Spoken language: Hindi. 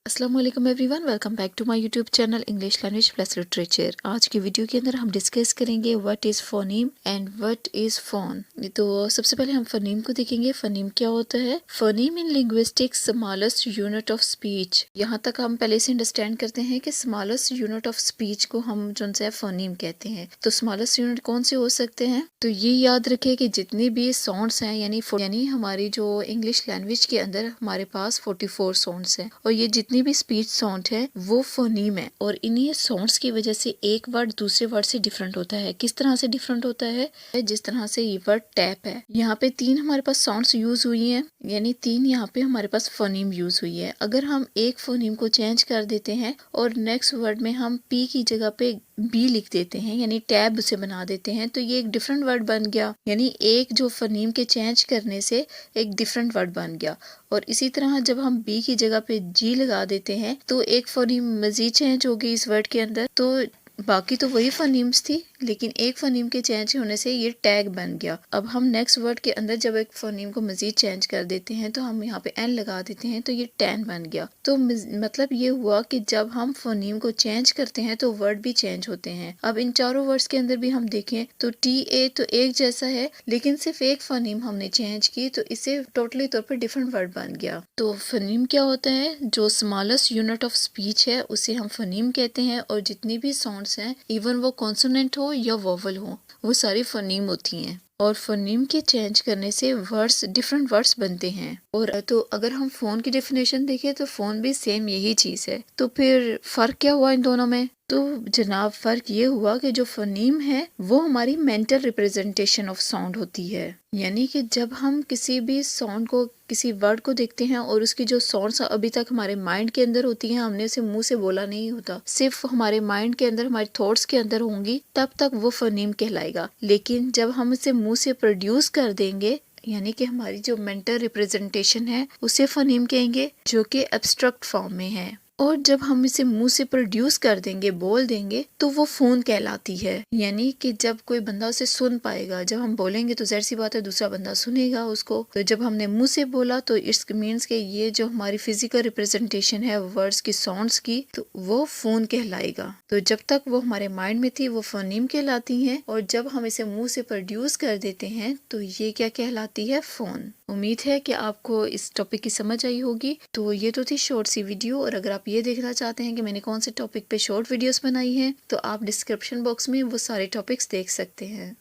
अस्सलाम वालेकुम everyone, welcome back to my YouTube channel English language plus literature. आज की वीडियो के अंदर हम डिस्कस करेंगे what is phoneme and what is phone. तो सबसे पहले हम फोनीम को देखेंगे। फोनीम क्या होता है? Phoneme in linguistics smallest unit of speech. यहाँ तक हम पहले से अंडरस्टैंड करते हैं कि स्मॉलेस्ट यूनिट ऑफ स्पीच को हम जो है फोनीम कहते हैं। तो स्मॉलेस्ट यूनिट कौन से हो सकते हैं? तो ये याद रखिए कि जितने भी साउंड्स हैं यानी हमारी जो इंग्लिश लैंग्वेज के अंदर हमारे पास 44 साउंड्स हैं और ये जितनी भी स्पीच साउंड है वो फोनीम है। और इन्हीं साउंड्स की वजह से एक वर्ड दूसरे वर्ड से डिफरेंट होता है। किस तरह से डिफरेंट होता है? जिस तरह से ये वर्ड टैप है, यहाँ पे 3 हमारे पास साउंड्स यूज हुई हैं, यानी 3 यहाँ पे हमारे पास फोनीम यूज हुई है। अगर हम एक फोनीम को चेंज कर देते हैं और नेक्स्ट वर्ड में हम पी की जगह पे बी लिख देते हैं, यानी टैब उसे बना देते हैं, तो ये एक डिफरेंट वर्ड बन गया। यानी एक जो फोनीम के चेंज करने से एक डिफरेंट वर्ड बन गया। और इसी तरह जब हम बी की जगह पे जी लगा देते हैं तो एक फोनीम मजीद चेंज हो गई इस वर्ड के अंदर। तो बाकी तो वही फोनीम्स थी, लेकिन एक फोनीम के चेंज होने से ये टैग बन गया। अब हम नेक्स्ट वर्ड के अंदर जब एक फोनीम को मजीद चेंज कर देते हैं तो हम यहाँ पे एन लगा देते हैं, तो ये टैन बन गया। तो मतलब ये हुआ कि जब हम फोनीम को चेंज करते हैं तो वर्ड भी चेंज होते हैं। अब इन चारों वर्ड्स के अंदर भी हम देखें तो टी ए तो एक जैसा है, लेकिन सिर्फ एक फोनीम हमने चेंज की तो इससे टोटली तौर पर डिफरेंट वर्ड बन गया। तो फोनीम क्या होता है? जो स्मॉलेस्ट यूनिट ऑफ स्पीच है उसे हम फोनीम कहते हैं। और जितनी भी साउंड्स हैं, इवन वो कॉन्सोनेंट हो या वोवल हो, वो सारी फोनीम होती हैं। और फोनीम के चेंज करने से वर्ड्स डिफरेंट वर्ड्स बनते हैं। और तो अगर हम फोन की डेफिनेशन देखें तो फोन भी सेम यही चीज है। तो फिर फर्क क्या हुआ इन दोनों में? तो जनाब फर्क ये हुआ कि जो फोनीम है वो हमारी मेंटल रिप्रेजेंटेशन ऑफ साउंड होती है। यानी कि जब हम किसी भी साउंड को, किसी वर्ड को देखते हैं और उसकी जो साउंड्स अभी तक हमारे माइंड के अंदर होती हैं, हमने उसे मुंह से बोला नहीं होता, सिर्फ हमारे माइंड के अंदर, हमारे थॉट्स के अंदर होंगी, तब तक वो फोनीम कहलाएगा। लेकिन जब हम इसे मुंह से प्रोड्यूस कर देंगे, यानी कि हमारी जो मेंटल रिप्रेजेंटेशन है उसे फोनीम कहेंगे, जो कि एब्स्ट्रैक्ट फॉर्म में है। और जब हम इसे मुंह से प्रोड्यूस कर देंगे, बोल देंगे, तो वो फोन कहलाती है। यानी कि जब कोई बंदा उसे सुन पाएगा, जब हम बोलेंगे तो जाहिर सी बात है दूसरा बंदा सुनेगा उसको। तो जब हमने मुंह से बोला तो इट्स मीन्स कि ये जो हमारी फिजिकल रिप्रेजेंटेशन है वर्ड्स की, साउंड्स की, तो वो फोन कहलाएगा। तो जब तक वो हमारे माइंड में थी वो फोनीम कहलाती है, और जब हम इसे मुंह से प्रोड्यूस कर देते हैं तो ये क्या कहलाती है? फोन। उम्मीद है कि आपको इस टॉपिक की समझ आई होगी। तो ये तो थी शॉर्ट सी वीडियो, और अगर आप ये देखना चाहते हैं कि मैंने कौन से टॉपिक पे शॉर्ट वीडियोस बनाई हैं तो आप डिस्क्रिप्शन बॉक्स में वो सारे टॉपिक्स देख सकते हैं।